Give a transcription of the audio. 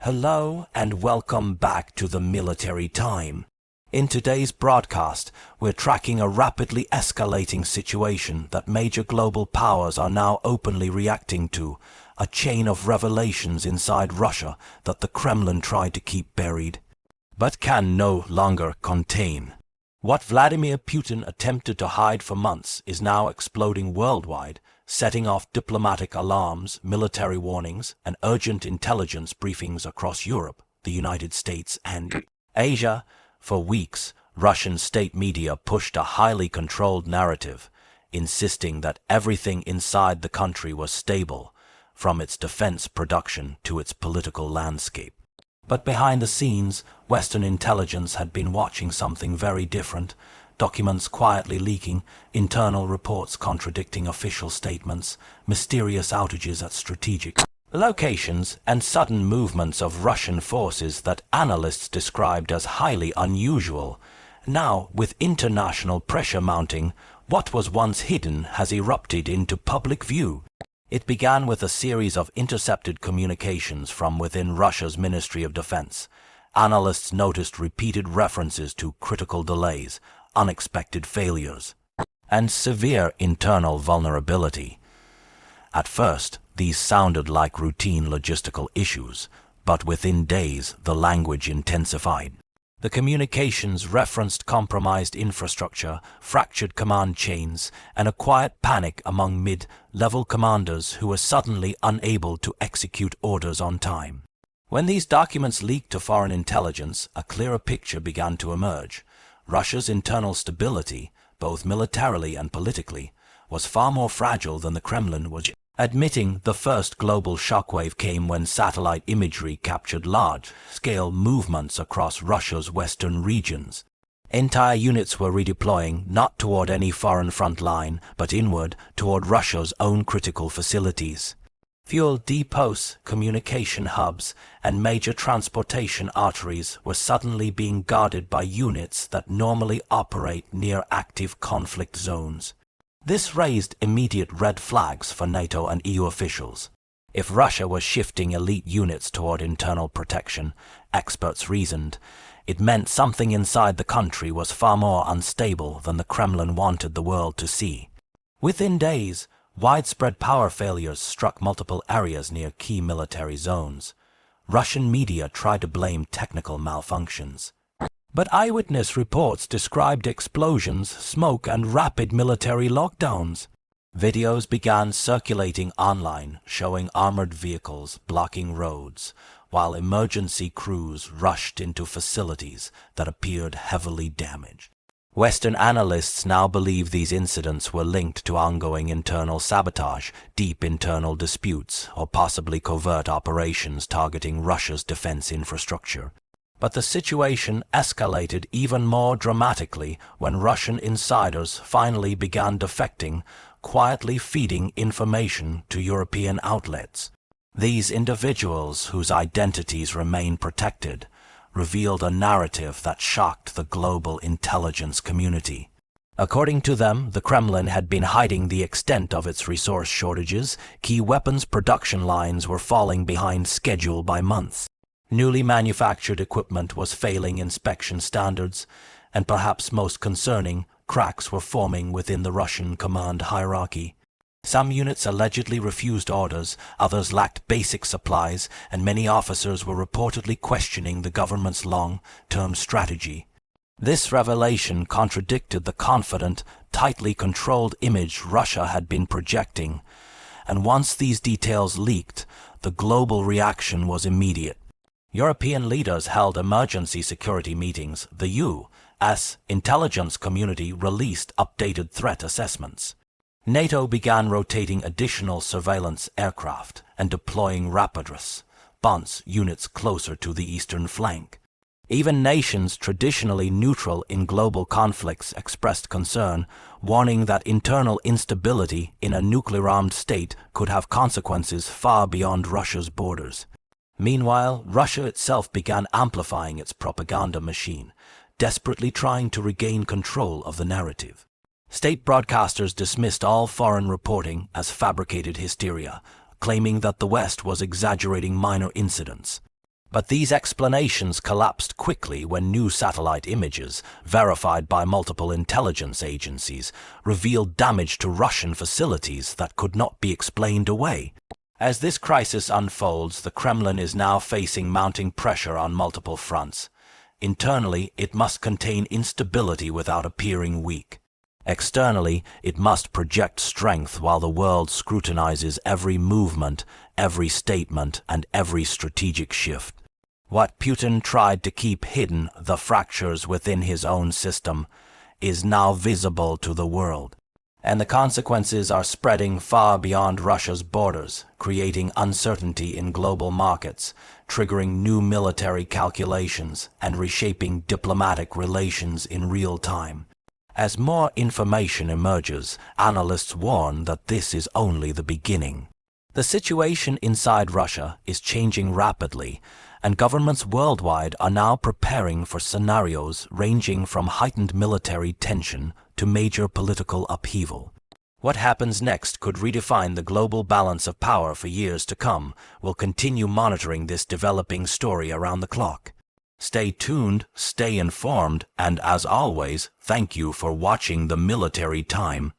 Hello and welcome back to the Military Time. In today's broadcast, we're tracking a rapidly escalating situation that major global powers are now openly reacting to, a chain of revelations inside Russia that the Kremlin tried to keep buried, but can no longer contain. What Vladimir Putin attempted to hide for months is now exploding worldwide, setting off diplomatic alarms, military warnings, and urgent intelligence briefings across Europe, the United States, and Asia. For weeks, Russian state media pushed a highly controlled narrative, insisting that everything inside the country was stable, from its defense production to its political landscape. But behind the scenes, Western intelligence had been watching something very different. Documents quietly leaking, internal reports contradicting official statements, mysterious outages at strategic locations, and sudden movements of Russian forces that analysts described as highly unusual. Now, with international pressure mounting, what was once hidden has erupted into public view. It began with a series of intercepted communications from within Russia's Ministry of Defense. Analysts noticed repeated references to critical delays, unexpected failures, and severe internal vulnerability. At first, these sounded like routine logistical issues, but within days the language intensified. The communications referenced compromised infrastructure, fractured command chains, and a quiet panic among mid-level commanders who were suddenly unable to execute orders on time. When these documents leaked to foreign intelligence, a clearer picture began to emerge. Russia's internal stability, both militarily and politically, was far more fragile than the Kremlin was admitting. The first global shockwave came when satellite imagery captured large-scale movements across Russia's western regions. Entire units were redeploying not toward any foreign front line, but inward toward Russia's own critical facilities. Fuel depots, communication hubs, and major transportation arteries were suddenly being guarded by units that normally operate near active conflict zones. This raised immediate red flags for NATO and EU officials. If Russia was shifting elite units toward internal protection, experts reasoned, it meant something inside the country was far more unstable than the Kremlin wanted the world to see. Within days, widespread power failures struck multiple areas near key military zones. Russian media tried to blame technical malfunctions, but eyewitness reports described explosions, smoke, and rapid military lockdowns. Videos began circulating online, showing armored vehicles blocking roads, while emergency crews rushed into facilities that appeared heavily damaged. Western analysts now believe these incidents were linked to ongoing internal sabotage, deep internal disputes, or possibly covert operations targeting Russia's defense infrastructure. But the situation escalated even more dramatically when Russian insiders finally began defecting, quietly feeding information to European outlets. These individuals, whose identities remain protected, revealed a narrative that shocked the global intelligence community. According to them, the Kremlin had been hiding the extent of its resource shortages. Key weapons production lines were falling behind schedule by months. Newly manufactured equipment was failing inspection standards, and perhaps most concerning, cracks were forming within the Russian command hierarchy. Some units allegedly refused orders, others lacked basic supplies, and many officers were reportedly questioning the government's long-term strategy. This revelation contradicted the confident, tightly controlled image Russia had been projecting, and once these details leaked, the global reaction was immediate. European leaders held emergency security meetings. The U.S. intelligence community released updated threat assessments. NATO began rotating additional surveillance aircraft and deploying rapid response units closer to the eastern flank. Even nations traditionally neutral in global conflicts expressed concern, warning that internal instability in a nuclear-armed state could have consequences far beyond Russia's borders. Meanwhile, Russia itself began amplifying its propaganda machine, desperately trying to regain control of the narrative. State broadcasters dismissed all foreign reporting as fabricated hysteria, claiming that the West was exaggerating minor incidents. But these explanations collapsed quickly when new satellite images, verified by multiple intelligence agencies, revealed damage to Russian facilities that could not be explained away. As this crisis unfolds, the Kremlin is now facing mounting pressure on multiple fronts. Internally, it must contain instability without appearing weak. Externally, it must project strength while the world scrutinizes every movement, every statement, and every strategic shift. What Putin tried to keep hidden, the fractures within his own system, is now visible to the world. And the consequences are spreading far beyond Russia's borders, creating uncertainty in global markets, triggering new military calculations, and reshaping diplomatic relations in real time. As more information emerges, analysts warn that this is only the beginning. The situation inside Russia is changing rapidly, and governments worldwide are now preparing for scenarios ranging from heightened military tension to major political upheaval. What happens next could redefine the global balance of power for years to come. We'll continue monitoring this developing story around the clock. Stay tuned, stay informed, and as always, thank you for watching The Military Time.